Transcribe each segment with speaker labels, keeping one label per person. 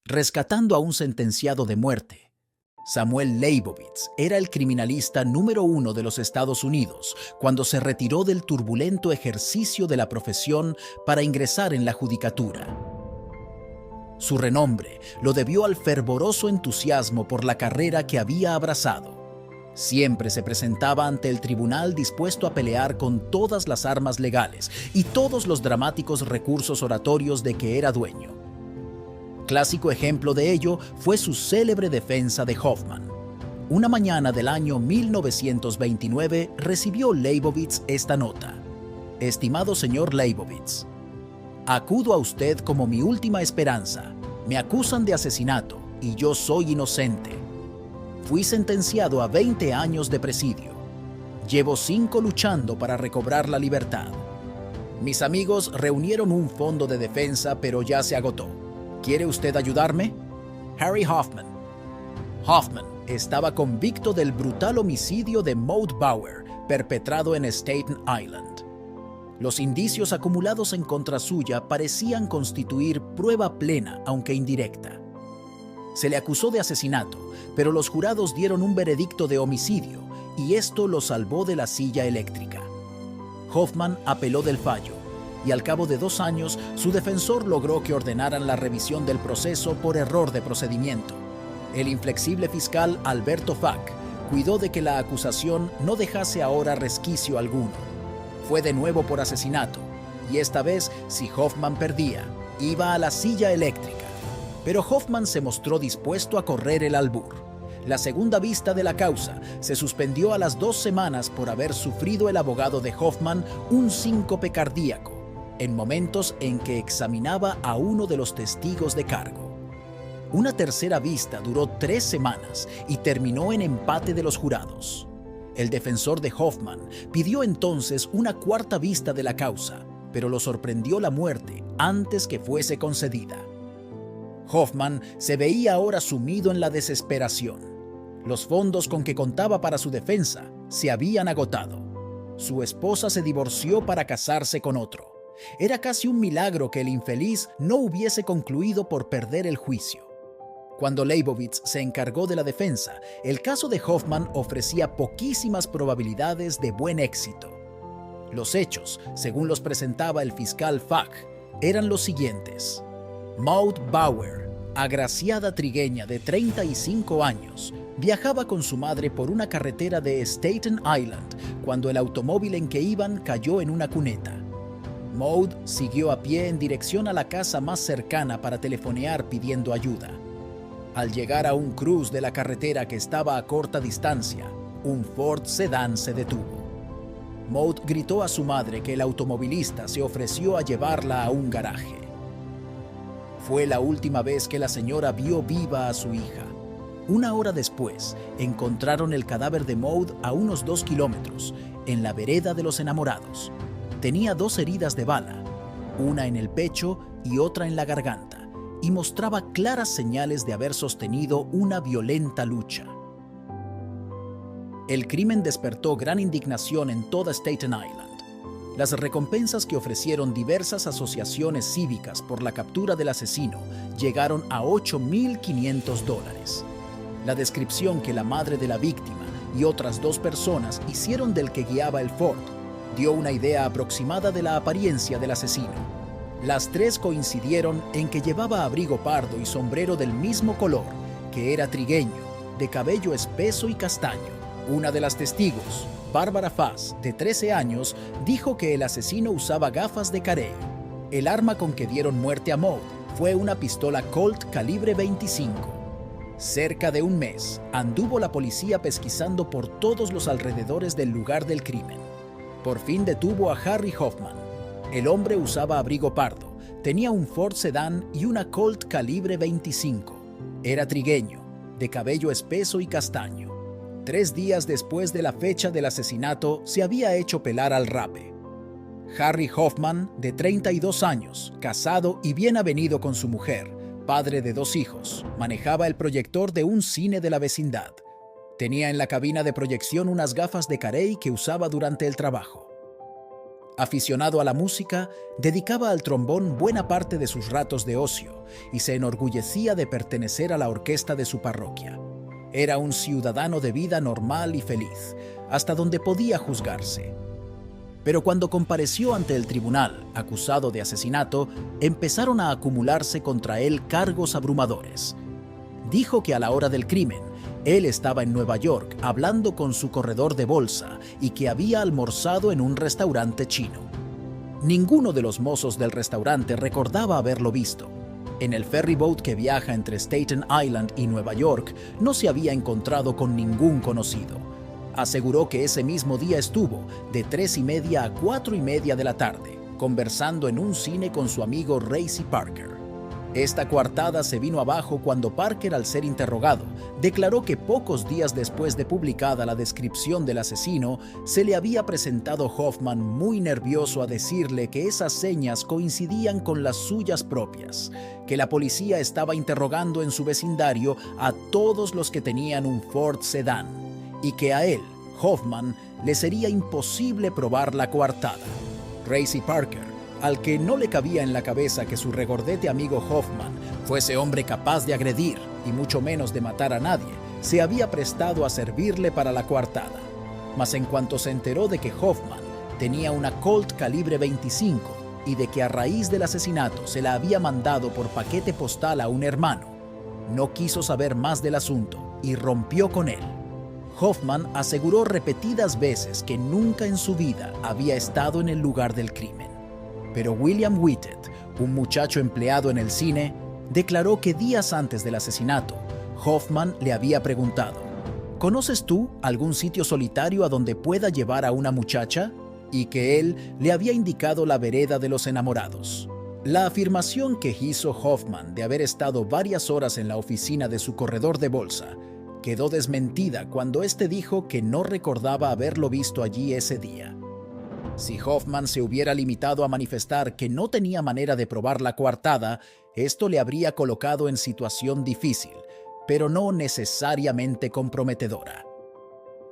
Speaker 1: rescatando a un sentenciado de muerte. Samuel Leibovitz era el criminalista número uno de los Estados Unidos cuando se retiró del turbulento ejercicio de la profesión para ingresar en la judicatura. Su renombre lo debió al fervoroso entusiasmo por la carrera que había abrazado. Siempre se presentaba ante el tribunal dispuesto a pelear con todas las armas legales y todos los dramáticos recursos oratorios de que era dueño. Clásico ejemplo de ello fue su célebre defensa de Hoffman. Una mañana del año 1929 recibió Leibovitz esta nota. Estimado señor Leibovitz, acudo a usted como mi última esperanza. Me acusan de asesinato y yo soy inocente. Fui sentenciado a 20 años de presidio. Llevo 5 luchando para recobrar la libertad. Mis amigos reunieron un fondo de defensa, pero ya se agotó. ¿Quiere usted ayudarme? Harry Hoffman. Hoffman estaba convicto del brutal homicidio de Maud Bauer, perpetrado en Staten Island. Los indicios acumulados en contra suya parecían constituir prueba plena, aunque indirecta. Se le acusó de asesinato, pero los jurados dieron un veredicto de homicidio, y esto lo salvó de la silla eléctrica. Hoffman apeló del fallo, y al cabo de 2 años, su defensor logró que ordenaran la revisión del proceso por error de procedimiento. El inflexible fiscal Alberto Fack cuidó de que la acusación no dejase ahora resquicio alguno. Fue de nuevo por asesinato, y esta vez, si Hoffman perdía, iba a la silla eléctrica. Pero Hoffman se mostró dispuesto a correr el albur. La segunda vista de la causa se suspendió a las 2 semanas por haber sufrido el abogado de Hoffman un síncope cardíaco, en momentos en que examinaba a uno de los testigos de cargo. Una tercera vista duró 3 semanas y terminó en empate de los jurados. El defensor de Hoffman pidió entonces una cuarta vista de la causa, pero lo sorprendió la muerte antes que fuese concedida. Hoffman se veía ahora sumido en la desesperación. Los fondos con que contaba para su defensa se habían agotado. Su esposa se divorció para casarse con otro. Era casi un milagro que el infeliz no hubiese concluido por perder el juicio. Cuando Leibovitz se encargó de la defensa, el caso de Hoffman ofrecía poquísimas probabilidades de buen éxito. Los hechos, según los presentaba el fiscal Fack, eran los siguientes. Maud Bauer, agraciada trigueña de 35 años, viajaba con su madre por una carretera de Staten Island cuando el automóvil en que iban cayó en una cuneta. Maud siguió a pie en dirección a la casa más cercana para telefonear pidiendo ayuda. Al llegar a un cruce de la carretera que estaba a corta distancia, un Ford sedán se detuvo. Maud gritó a su madre que el automovilista se ofreció a llevarla a un garaje. Fue la última vez que la señora vio viva a su hija. 1 hora después, encontraron el cadáver de Maud a unos 2 kilómetros, en la vereda de los enamorados. Tenía 2 heridas de bala, una en el pecho y otra en la garganta, y mostraba claras señales de haber sostenido una violenta lucha. El crimen despertó gran indignación en toda Staten Island. Las recompensas que ofrecieron diversas asociaciones cívicas por la captura del asesino llegaron a $8.500. La descripción que la madre de la víctima y otras 2 personas hicieron del que guiaba el Ford dio una idea aproximada de la apariencia del asesino. Las 3 coincidieron en que llevaba abrigo pardo y sombrero del mismo color, que era trigueño, de cabello espeso y castaño. Una de las testigos, Barbara Fass, de 13 años, dijo que el asesino usaba gafas de carey. El arma con que dieron muerte a Maud fue una pistola Colt calibre 25. Cerca de un mes, anduvo la policía pesquisando por todos los alrededores del lugar del crimen. Por fin detuvo a Harry Hoffman. El hombre usaba abrigo pardo, tenía un Ford sedán y una Colt calibre 25. Era trigueño, de cabello espeso y castaño. 3 días después de la fecha del asesinato, se había hecho pelar al rape. Harry Hoffman, de 32 años, casado y bien avenido con su mujer, padre de 2 hijos, manejaba el proyector de un cine de la vecindad. Tenía en la cabina de proyección unas gafas de carey que usaba durante el trabajo. Aficionado a la música, dedicaba al trombón buena parte de sus ratos de ocio y se enorgullecía de pertenecer a la orquesta de su parroquia. Era un ciudadano de vida normal y feliz, hasta donde podía juzgarse. Pero cuando compareció ante el tribunal, acusado de asesinato, empezaron a acumularse contra él cargos abrumadores. Dijo que a la hora del crimen, él estaba en Nueva York hablando con su corredor de bolsa y que había almorzado en un restaurante chino. Ninguno de los mozos del restaurante recordaba haberlo visto. En el ferryboat que viaja entre Staten Island y Nueva York no se había encontrado con ningún conocido. Aseguró que ese mismo día estuvo de 3:30 a 4:30 de la tarde, conversando en un cine con su amigo Tracy Parker. Esta coartada se vino abajo cuando Parker, al ser interrogado, declaró que pocos días después de publicada la descripción del asesino, se le había presentado Hoffman muy nervioso a decirle que esas señas coincidían con las suyas propias, que la policía estaba interrogando en su vecindario a todos los que tenían un Ford Sedán y que a él, Hoffman, le sería imposible probar la coartada. Tracy Parker, al que no le cabía en la cabeza que su regordete amigo Hoffman fuese hombre capaz de agredir y mucho menos de matar a nadie, se había prestado a servirle para la coartada. Mas en cuanto se enteró de que Hoffman tenía una Colt calibre 25 y de que a raíz del asesinato se la había mandado por paquete postal a un hermano, no quiso saber más del asunto y rompió con él. Hoffman aseguró repetidas veces que nunca en su vida había estado en el lugar del crimen. Pero William Whitted, un muchacho empleado en el cine, declaró que días antes del asesinato, Hoffman le había preguntado: ¿conoces tú algún sitio solitario a donde pueda llevar a una muchacha? Y que él le había indicado la vereda de los enamorados. La afirmación que hizo Hoffman de haber estado varias horas en la oficina de su corredor de bolsa quedó desmentida cuando éste dijo que no recordaba haberlo visto allí ese día. Si Hoffman se hubiera limitado a manifestar que no tenía manera de probar la coartada, esto le habría colocado en situación difícil, pero no necesariamente comprometedora.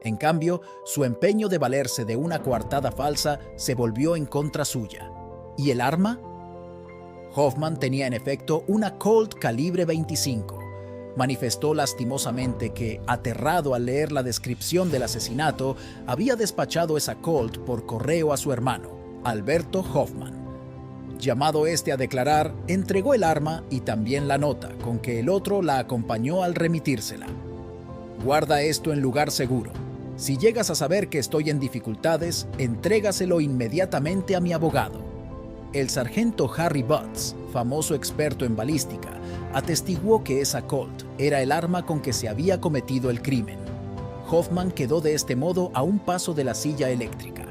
Speaker 1: En cambio, su empeño de valerse de una coartada falsa se volvió en contra suya. ¿Y el arma? Hoffman tenía en efecto una Colt calibre 25. Manifestó lastimosamente que, aterrado al leer la descripción del asesinato, había despachado esa Colt por correo a su hermano, Alberto Hoffman. Llamado este a declarar, entregó el arma y también la nota, con que el otro la acompañó al remitírsela. Guarda esto en lugar seguro. Si llegas a saber que estoy en dificultades, entrégaselo inmediatamente a mi abogado. El sargento Harry Butts, famoso experto en balística, atestiguó que esa Colt era el arma con que se había cometido el crimen. Hoffman quedó de este modo a un paso de la silla eléctrica.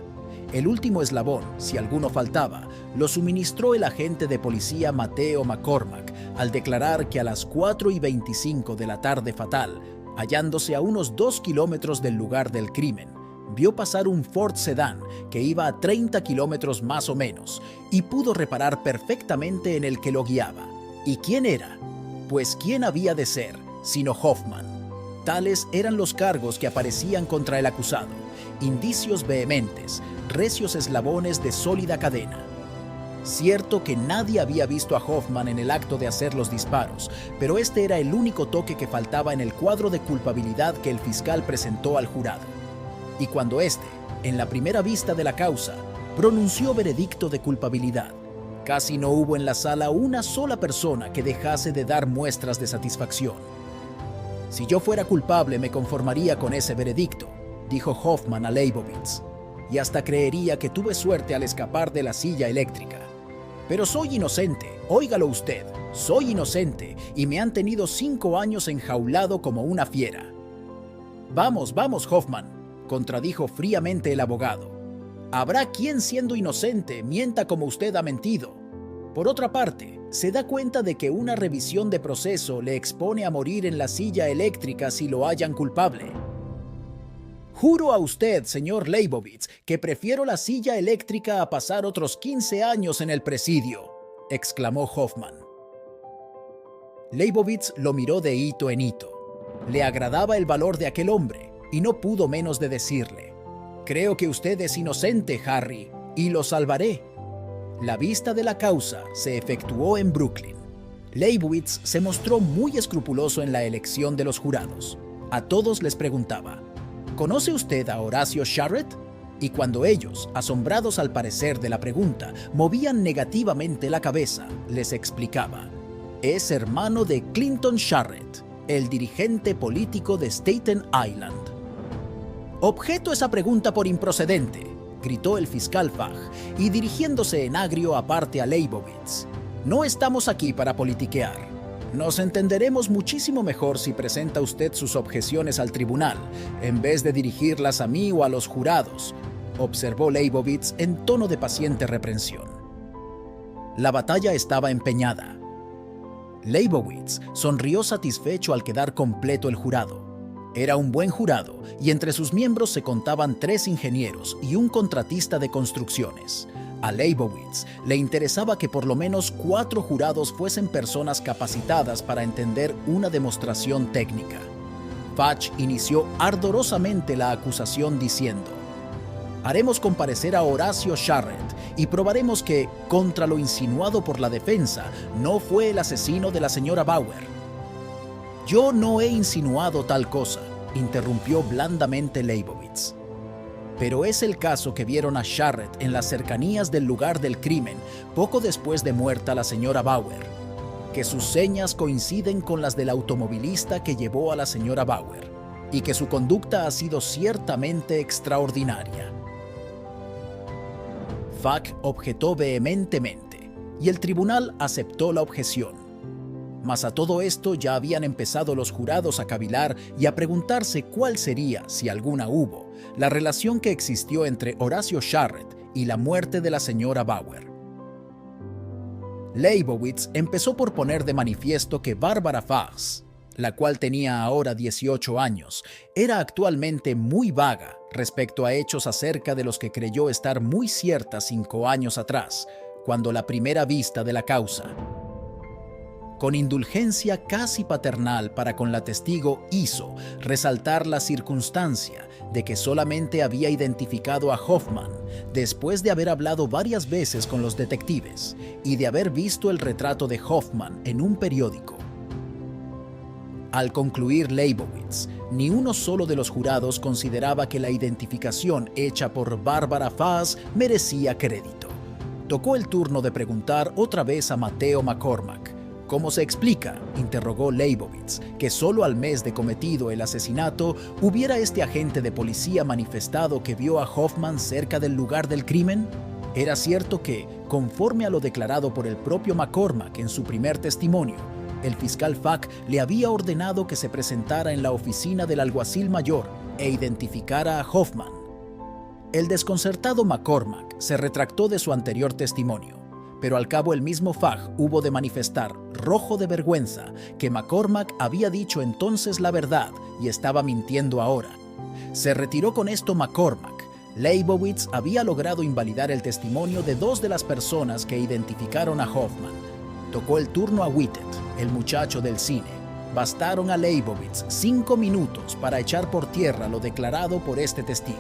Speaker 1: El último eslabón, si alguno faltaba, lo suministró el agente de policía Mateo McCormack al declarar que a las 4:25 de la tarde fatal, hallándose a unos 2 kilómetros del lugar del crimen, vio pasar un Ford Sedán que iba a 30 kilómetros más o menos y pudo reparar perfectamente en el que lo guiaba. ¿Y quién era? Pues ¿quién había de ser sino Hoffman? Tales eran los cargos que aparecían contra el acusado: indicios vehementes, recios eslabones de sólida cadena. Cierto que nadie había visto a Hoffman en el acto de hacer los disparos, pero este era el único toque que faltaba en el cuadro de culpabilidad que el fiscal presentó al jurado. Y cuando éste, en la primera vista de la causa, pronunció veredicto de culpabilidad, casi no hubo en la sala una sola persona que dejase de dar muestras de satisfacción. Si yo fuera culpable me conformaría con ese veredicto, dijo Hoffman a Leibovitz, y hasta creería que tuve suerte al escapar de la silla eléctrica. Pero soy inocente, óigalo usted, soy inocente y me han tenido 5 años enjaulado como una fiera. Vamos, vamos, Hoffman, contradijo fríamente el abogado. Habrá quien siendo inocente mienta como usted ha mentido. Por otra parte, se da cuenta de que una revisión de proceso le expone a morir en la silla eléctrica si lo hallan culpable. Juro a usted, señor Leibovitz, que prefiero la silla eléctrica a pasar otros 15 años en el presidio, exclamó Hoffman. Leibovitz lo miró de hito en hito. Le agradaba el valor de aquel hombre y no pudo menos de decirle: creo que usted es inocente, Harry, y lo salvaré. La vista de la causa se efectuó en Brooklyn. Leibowitz se mostró muy escrupuloso en la elección de los jurados. A todos les preguntaba, ¿conoce usted a Horacio Sharret? Y cuando ellos, asombrados al parecer de la pregunta, movían negativamente la cabeza, les explicaba, es hermano de Clinton Sharret, el dirigente político de Staten Island. Objeto esa pregunta por improcedente, gritó el fiscal Fagg, y dirigiéndose en agrio aparte a Leibowitz. No estamos aquí para politiquear. Nos entenderemos muchísimo mejor si presenta usted sus objeciones al tribunal, en vez de dirigirlas a mí o a los jurados, observó Leibowitz en tono de paciente reprensión. La batalla estaba empeñada. Leibowitz sonrió satisfecho al quedar completo el jurado. Era un buen jurado y entre sus miembros se contaban 3 ingenieros y un contratista de construcciones. A Leibowitz le interesaba que por lo menos 4 jurados fuesen personas capacitadas para entender una demostración técnica. Fagg inició ardorosamente la acusación diciendo: haremos comparecer a Horacio Sharret y probaremos que, contra lo insinuado por la defensa, no fue el asesino de la señora Bauer. Yo no he insinuado tal cosa, interrumpió blandamente Leibowitz. Pero es el caso que vieron a Sharret en las cercanías del lugar del crimen poco después de muerta la señora Bauer, que sus señas coinciden con las del automovilista que llevó a la señora Bauer y que su conducta ha sido ciertamente extraordinaria. Fagg objetó vehementemente y el tribunal aceptó la objeción. Mas a todo esto ya habían empezado los jurados a cavilar y a preguntarse cuál sería, si alguna hubo, la relación que existió entre Horacio Sharret y la muerte de la señora Bauer. Leibowitz empezó por poner de manifiesto que Barbara Fass, la cual tenía ahora 18 años, era actualmente muy vaga respecto a hechos acerca de los que creyó estar muy cierta 5 años atrás, cuando la primera vista de la causa. Con indulgencia casi paternal para con la testigo hizo resaltar la circunstancia de que solamente había identificado a Hoffman después de haber hablado varias veces con los detectives y de haber visto el retrato de Hoffman en un periódico. Al concluir Leibowitz, ni uno solo de los jurados consideraba que la identificación hecha por Barbara Fass merecía crédito. Tocó el turno de preguntar otra vez a Mateo McCormack. ¿Cómo se explica?, interrogó Leibowitz, que solo al mes de cometido el asesinato hubiera este agente de policía manifestado que vio a Hoffman cerca del lugar del crimen. Era cierto que, conforme a lo declarado por el propio McCormack en su primer testimonio, el fiscal Fagg le había ordenado que se presentara en la oficina del alguacil mayor e identificara a Hoffman. El desconcertado McCormack se retractó de su anterior testimonio, pero al cabo el mismo Fagg hubo de manifestar, rojo de vergüenza, que McCormack había dicho entonces la verdad y estaba mintiendo ahora. Se retiró con esto McCormack. Leibowitz había logrado invalidar el testimonio de 2 de las personas que identificaron a Hoffman. Tocó el turno a Whitted, el muchacho del cine. Bastaron a Leibowitz 5 minutos para echar por tierra lo declarado por este testigo.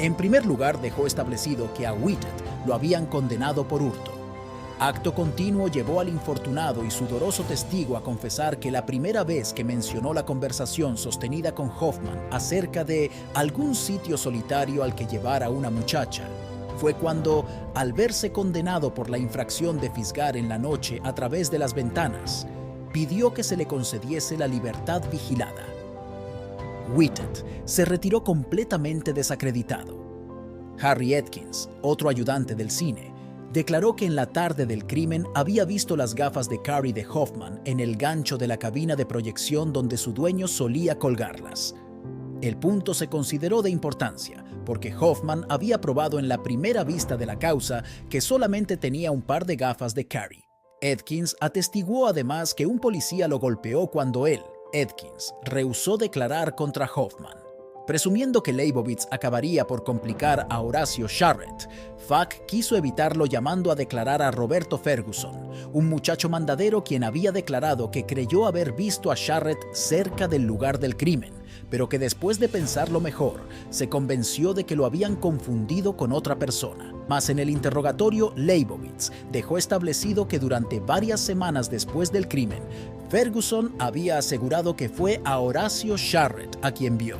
Speaker 1: En primer lugar, dejó establecido que a Whitted lo habían condenado por hurto. Acto continuo llevó al infortunado y sudoroso testigo a confesar que la primera vez que mencionó la conversación sostenida con Hoffman acerca de algún sitio solitario al que llevar a una muchacha fue cuando, al verse condenado por la infracción de fisgar en la noche a través de las ventanas, pidió que se le concediese la libertad vigilada. Whitted se retiró completamente desacreditado. Harry Edkins, otro ayudante del cine, declaró que en la tarde del crimen había visto las gafas de Carrie de Hoffman en el gancho de la cabina de proyección donde su dueño solía colgarlas. El punto se consideró de importancia, porque Hoffman había probado en la primera vista de la causa que solamente tenía un par de gafas de Carrie. Edkins atestiguó además que un policía lo golpeó cuando él, Edkins, rehusó declarar contra Hoffman. Presumiendo que Leibowitz acabaría por complicar a Horacio Sharret, Fagg quiso evitarlo llamando a declarar a Roberto Ferguson, un muchacho mandadero quien había declarado que creyó haber visto a Sharret cerca del lugar del crimen, pero que después de pensarlo mejor, se convenció de que lo habían confundido con otra persona. Mas en el interrogatorio, Leibovitz dejó establecido que durante varias semanas después del crimen, Ferguson había asegurado que fue a Horacio Sharret a quien vio.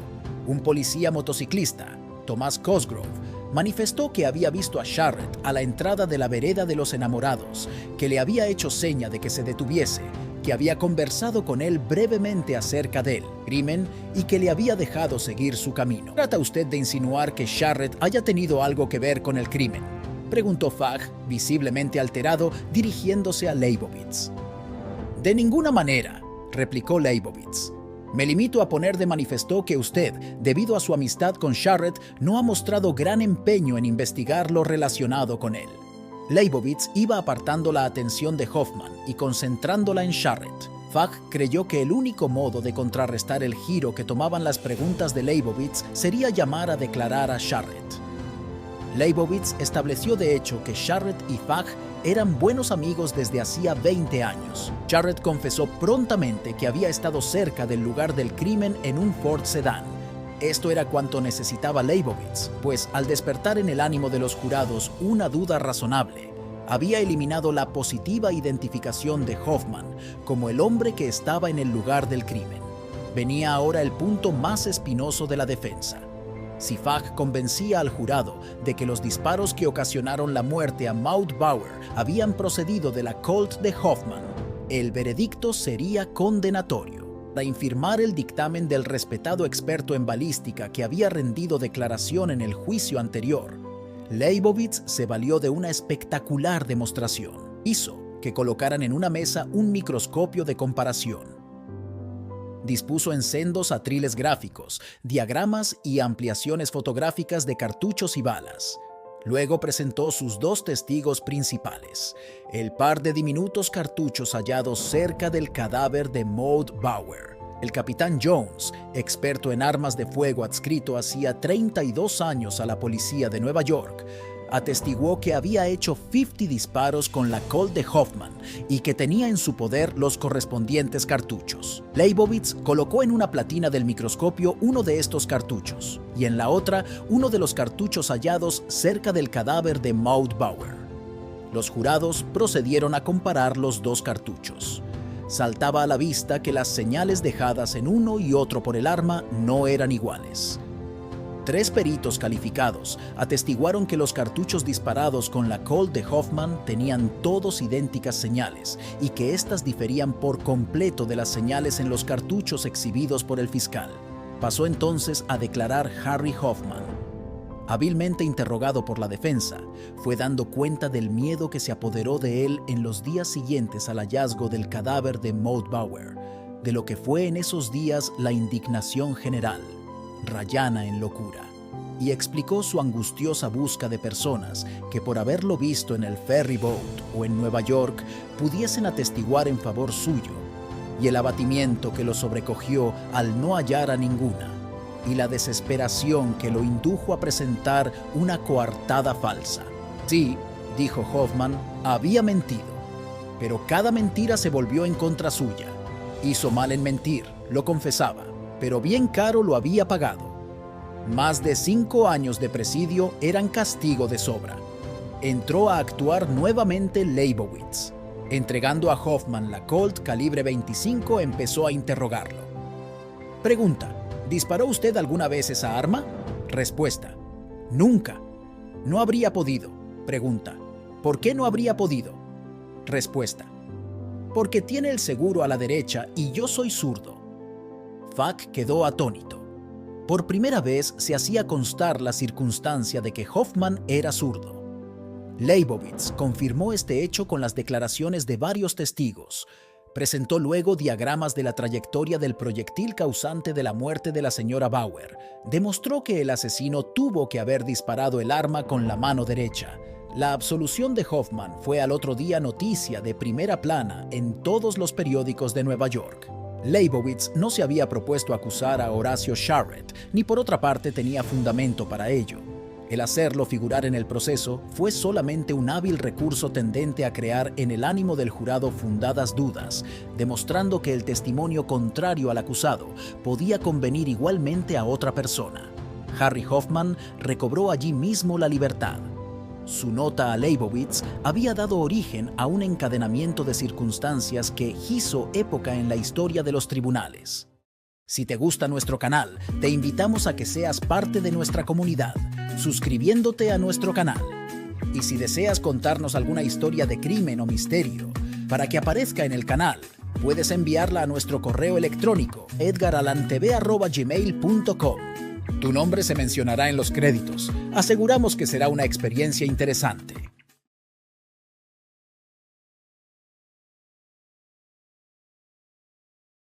Speaker 1: Un policía motociclista, Thomas Cosgrove, manifestó que había visto a Sharret a la entrada de la vereda de los enamorados, que le había hecho seña de que se detuviese, que había conversado con él brevemente acerca del crimen y que le había dejado seguir su camino. ¿Trata usted de insinuar que Sharret haya tenido algo que ver con el crimen?, preguntó Fagg, visiblemente alterado, dirigiéndose a Leibovitz. De ninguna manera, replicó Leibovitz. Me limito a poner de manifiesto que usted, debido a su amistad con Sharret, no ha mostrado gran empeño en investigar lo relacionado con él. Leibovitz iba apartando la atención de Hoffman y concentrándola en Sharret. Fagg creyó que el único modo de contrarrestar el giro que tomaban las preguntas de Leibovitz sería llamar a declarar a Sharret. Leibovitz estableció de hecho que Sharret y Fagg eran buenos amigos desde hacía 20 años. Sharret confesó prontamente que había estado cerca del lugar del crimen en un Ford Sedán. Esto era cuanto necesitaba Leibovitz, pues al despertar en el ánimo de los jurados una duda razonable, había eliminado la positiva identificación de Hoffman como el hombre que estaba en el lugar del crimen. Venía ahora el punto más espinoso de la defensa. Si Fagg convencía al jurado de que los disparos que ocasionaron la muerte a Maud Bauer habían procedido de la Colt de Hoffman, el veredicto sería condenatorio. Para infirmar el dictamen del respetado experto en balística que había rendido declaración en el juicio anterior, Leibovitz se valió de una espectacular demostración. Hizo que colocaran en una mesa un microscopio de comparación. Dispuso en sendos atriles gráficos, diagramas y ampliaciones fotográficas de cartuchos y balas. Luego presentó sus dos testigos principales, el par de diminutos cartuchos hallados cerca del cadáver de Maud Bauer. El capitán Jones, experto en armas de fuego adscrito hacía 32 años a la policía de Nueva York, atestiguó que había hecho 50 disparos con la Colt de Hoffman y que tenía en su poder los correspondientes cartuchos. Leibovitz colocó en una platina del microscopio uno de estos cartuchos y en la otra uno de los cartuchos hallados cerca del cadáver de Maud Bauer. Los jurados procedieron a comparar los dos cartuchos. Saltaba a la vista que las señales dejadas en uno y otro por el arma no eran iguales. 3 peritos calificados atestiguaron que los cartuchos disparados con la Colt de Hoffman tenían todos idénticas señales y que éstas diferían por completo de las señales en los cartuchos exhibidos por el fiscal. Pasó entonces a declarar Harry Hoffman. Hábilmente interrogado por la defensa, fue dando cuenta del miedo que se apoderó de él en los días siguientes al hallazgo del cadáver de Maud Bauer, de lo que fue en esos días la indignación general, rayana en locura, y explicó su angustiosa busca de personas que por haberlo visto en el ferry boat o en Nueva York pudiesen atestiguar en favor suyo, y el abatimiento que lo sobrecogió al no hallar a ninguna, y la desesperación que lo indujo a presentar una coartada falsa. Sí, dijo Hoffman, había mentido, pero cada mentira se volvió en contra suya. Hizo mal en mentir, lo confesaba, pero bien caro lo había pagado. Más de 5 años de presidio eran castigo de sobra. Entró a actuar nuevamente Leibovitz. Entregando a Hoffman la Colt calibre 25, empezó a interrogarlo. Pregunta: ¿disparó usted alguna vez esa arma? Respuesta: nunca. No habría podido. Pregunta: ¿por qué no habría podido? Respuesta: porque tiene el seguro a la derecha y yo soy zurdo. Fagg quedó atónito. Por primera vez se hacía constar la circunstancia de que Hoffman era zurdo. Leibovitz confirmó este hecho con las declaraciones de varios testigos. Presentó luego diagramas de la trayectoria del proyectil causante de la muerte de la señora Bauer. Demostró que el asesino tuvo que haber disparado el arma con la mano derecha. La absolución de Hoffman fue al otro día noticia de primera plana en todos los periódicos de Nueva York. Leibovitz no se había propuesto acusar a Horacio Sharret, ni por otra parte tenía fundamento para ello. El hacerlo figurar en el proceso fue solamente un hábil recurso tendente a crear en el ánimo del jurado fundadas dudas, demostrando que el testimonio contrario al acusado podía convenir igualmente a otra persona. Harry Hoffman recobró allí mismo la libertad. Su nota a Leibovitz había dado origen a un encadenamiento de circunstancias que hizo época en la historia de los tribunales. Si te gusta nuestro canal, te invitamos a que seas parte de nuestra comunidad, suscribiéndote a nuestro canal. Y si deseas contarnos alguna historia de crimen o misterio, para que aparezca en el canal, puedes enviarla a nuestro correo electrónico edgaralantv@gmail.com. Tu nombre se mencionará en los créditos. Aseguramos que será una experiencia interesante.